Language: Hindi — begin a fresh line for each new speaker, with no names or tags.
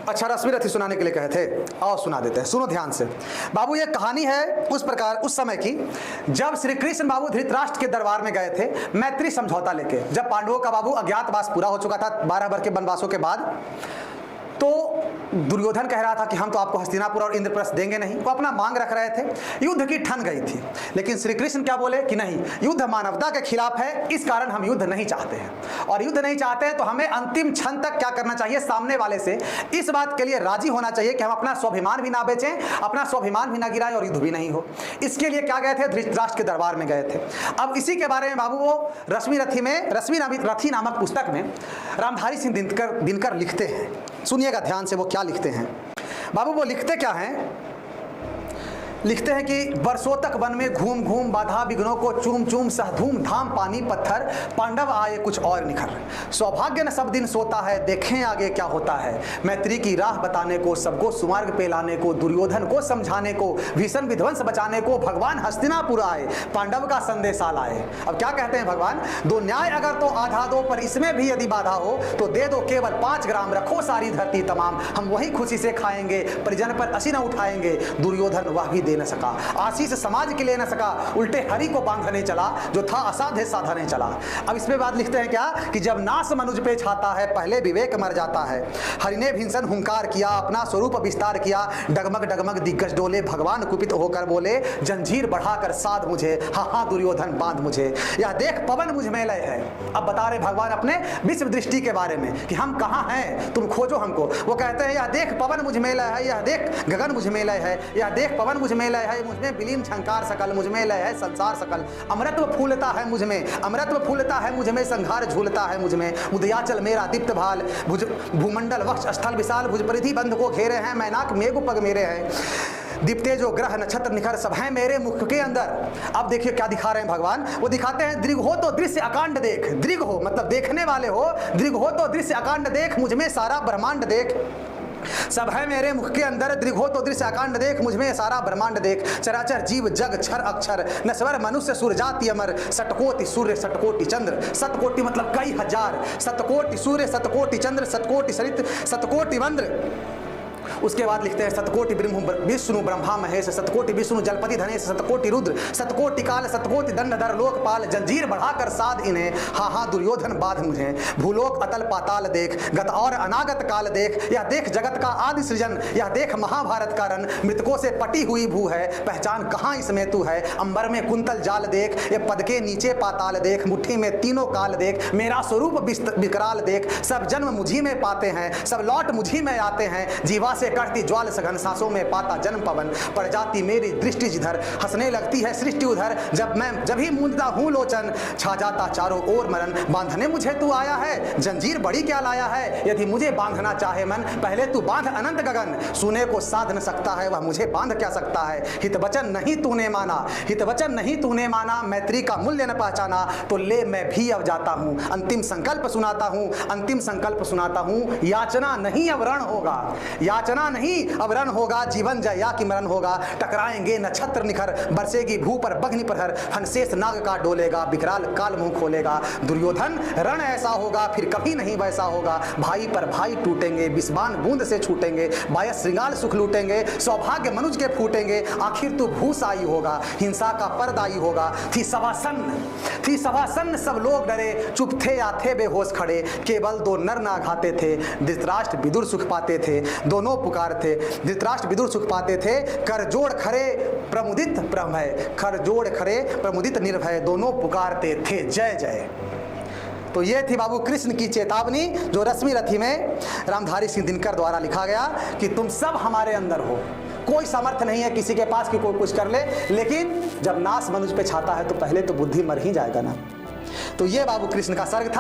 अच्छा, रश्मि रथी सुनाने के लिए कहे थे, आओ सुना देते हैं, सुनो ध्यान से। बाबू ये कहानी है उस समय की, जब श्री कृष्ण बाबू धृतराष्ट्र के दरबार में गए थे मैत्री समझौता लेके। जब पांडवों का बाबू अज्ञातवास पूरा हो चुका था 12 वर्ष के वनवासों के बाद, तो दुर्योधन कह रहा था कि हम तो आपको हस्तिनापुर और इंद्रप्रस्थ देंगे नहीं, वो अपना मांग रख रहे थे। युद्ध की ठन गई थी, लेकिन श्री कृष्ण क्या बोले कि नहीं, युद्ध मानवता के खिलाफ है, इस कारण हम युद्ध नहीं चाहते हैं। और युद्ध नहीं चाहते हैं तो हमें अंतिम क्षण तक क्या करना चाहिए, सामने वाले से इस बात के लिए राजी होना चाहिए कि हम अपना स्वाभिमान भी ना बेचें, अपना स्वाभिमान भी ना गिराएं और युद्ध भी नहीं हो। इसके लिए क्या गए थे, धृतराष्ट्र के दरबार में गए थे। अब इसी के बारे में बाबू वो रश्मि रथी नामक पुस्तक में रामधारी सिंह दिनकर लिखते हैं। सुनिएगा ध्यान से वो क्या लिखते हैं। बाबू वो लिखते क्या हैं, लिखते हैं कि वर्षों तक वन में घूम घूम बाधा विघ्नों को चूम चूम सह धूम धाम पानी पत्थर पांडव आए कुछ और निखर। सौभाग्य न सब दिन सोता है, देखें आगे क्या होता है। मैत्री की राह बताने को, सबको सुमार्ग पे लाने को, दुर्योधन को समझाने को, भीषण विध्वंस बचाने को भगवान हस्तिनापुर आए, पांडव का संदेशा लाए। अब क्या कहते हैं भगवान, दो न्याय अगर तो आधा दो, पर इसमें भी यदि बाधा हो तो दे दो केवल 5 ग्राम, रखो सारी धरती तमाम, हम वही खुशी से खाएंगे, परिजन पर असी न उठाएंगे। दुर्योधन वह भी दे न सका, आशीष समाज के लिए न सका, उल्टे हरि को बांधने चला, जो था असाध्य साधने चला। अब इसमें बात लिखते हैं क्या कि जब नाश मनुज पे छाता है, पहले विवेक मर जाता है। हरि ने भीषण हुंकार किया, अपना स्वरूप विस्तार किया, डगमग डगमग दिग्गज डोले, भगवान कुपित होकर बोले, जंजीर बढ़ाकर साध मुझे, हाँ दुर्योधन बांध मुझे। यह देख पवन मुझ में लय है। अब बता रहे भगवान अपने विश्व दृष्टि के बारे में कि हम कहाँ हैं, तुम खोजो हमको। वो कहते हैं, यह देख पवन मुझ में लय है, यह देख गगन मुझ में लय है, यह देख पवन मुझ में लय है, मुझमें विलीन झंकार सकल, मुझमें लय है संसार सकल। अमृतत्व फूलता है मुझमें, अमृतत्व फूलता है मुझमें, संघार झूलता है मुझमें। उदयाचल मेरा दीप्त भाल, भुज भूमंडल वक्ष स्थल विशाल, भुज परिधि बंध को घेरे हैं, मैनाक मेघ पग मेरे हैं। दीप्ते जो ग्रह नक्षत्र निखर, सब हैं मेरे मुख के अंदर। अब देखिए क्या दिखा रहे हैं भगवान, वो दिखाते हैं, दृग हो तो दृश्य अकांड देख, दृग हो मतलब देखने वाले हो, दृग हो तो दृश्य अकांड देख, मुझमें सारा ब्रह्मांड देख। सब है मेरे मुख के अंदर, दृग हो तो दृश्य अकांड देख, मुझमें सारा ब्रह्मांड देख। चराचर जीव जग क्षर अक्षर, नश्वर मनुष्य सुर जाति अमर, सतकोटि सूर्य सतकोटि चंद्र, सतकोटि मतलब कई हजार, सतकोटि सूर्य सतकोटि चंद्र, सतकोटि सरित सतकोटि मंद्र। उसके बाद लिखते हैं, सतकोटि विष्णु ब्रह्मा महेश, सतकोटि विष्णु जलपति धनेश, सतकोटि रुद्र, सतकोटि काल, सतकोटि दंडधर लोकपाल, जंजीर बढ़ाकर साध इन्हें, हाँ दुर्योधन बाध मुझे। भूलोक अतल पाताल देख, गत और अनागत काल देख, यह देख जगत का आदि सृजन, यह देख महाभारत का रन, मृतकों से पटी हुई भू है, पहचान कहाँ इसमें तू है। अंबर में कुंतल जाल देख, ये पद के नीचे पाताल देख, मुट्ठी में तीनों काल देख, मेरा स्वरूप विकराल देख। सब जन्म मुझी में पाते हैं, सब लौट मुझी में आते हैं, जीवा से करती ज्वाल सघन, सांसों में पाता जन्म पवन। पड़ जाती मेरी दृष्टि जिधर, हंसने लगती है सृष्टि उधर, जब ही मूंदता हूँ लोचन, छा जाता चारों ओर मरण। बांधने मुझे तू आया है, जंजीर बड़ी क्या लाया है, यदि मुझे बांधना चाहे मन, पहले तू बांध अनंत गगन। सुने को साध न सकता है, वह मुझे बांध क्या सकता है। हित वचन नहीं तूने माना, हित वचन नहीं तूने माना, मैत्री का मूल्य न पहचाना, तो ले मैं भी अब जाता हूँ। अंतिम संकल्प सुनाता हूँ, अंतिम संकल्प सुनाता हूँ, याचना नहीं अब रण होगा, याचना नहीं अब रण होगा, जीवन जया की मरण होगा। टकराएंगे नक्षत्र निखर, बरसेगी भू पर बग्नि प्रहर, हंसेस नाग का डोलेगा, विकराल काल मुंह खोलेगा। दुर्योधन रण ऐसा होगा, फिर कभी नहीं वैसा होगा, भाई पर भाई टूटेंगे, विस्बान बूंद से छूटेंगे, बायस श्रृंगार सुख लूटेंगे, सौभाग्य मनुज के फूटेंगे, आखिर तू भूसाई होगा, हिंसा का परदाई होगा। थी सभासन सब लोग डरे, चुप थे या थे बेहोश खड़े, केवल 2 नर ना घाते थे, धृतराष्ट्र विदुर सुख पाते थे, दोनों पुकार थे। धृतराष्ट्र विदुर सुख पाते थे, कर जोड़ खरे प्रमुदित प्रभय, कर जोड़ खरे प्रमुदित निर्भय, दोनों पुकारते थे जय जय। तो ये थी बाबू कृष्ण की चेतावनी, जो रश्मि रथी में रामधारी सिंह दिनकर द्वारा लिखा गया कि तुम सब हमारे अंदर हो। कोई सामर्थ्य नहीं है किसी के पास कि कोई कुछ कर ले, लेकिन जब नाश मनुष्य पे छाता है तो पहले तो बुद्धि मर ही जाएगा ना। तो ये बाबू कृष्ण का सर्ग था।